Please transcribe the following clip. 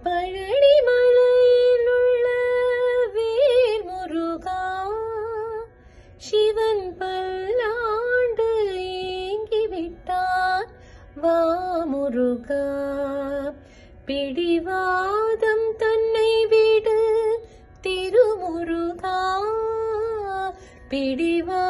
பழனி மலையில் உள்ள வேல் முருகா, சிவன் பல்லாண்டு ஏங்கிவிட்டார் வா முருகா. பிடிவாதம் தன்னை விடு திருமுருகா, பிடிவா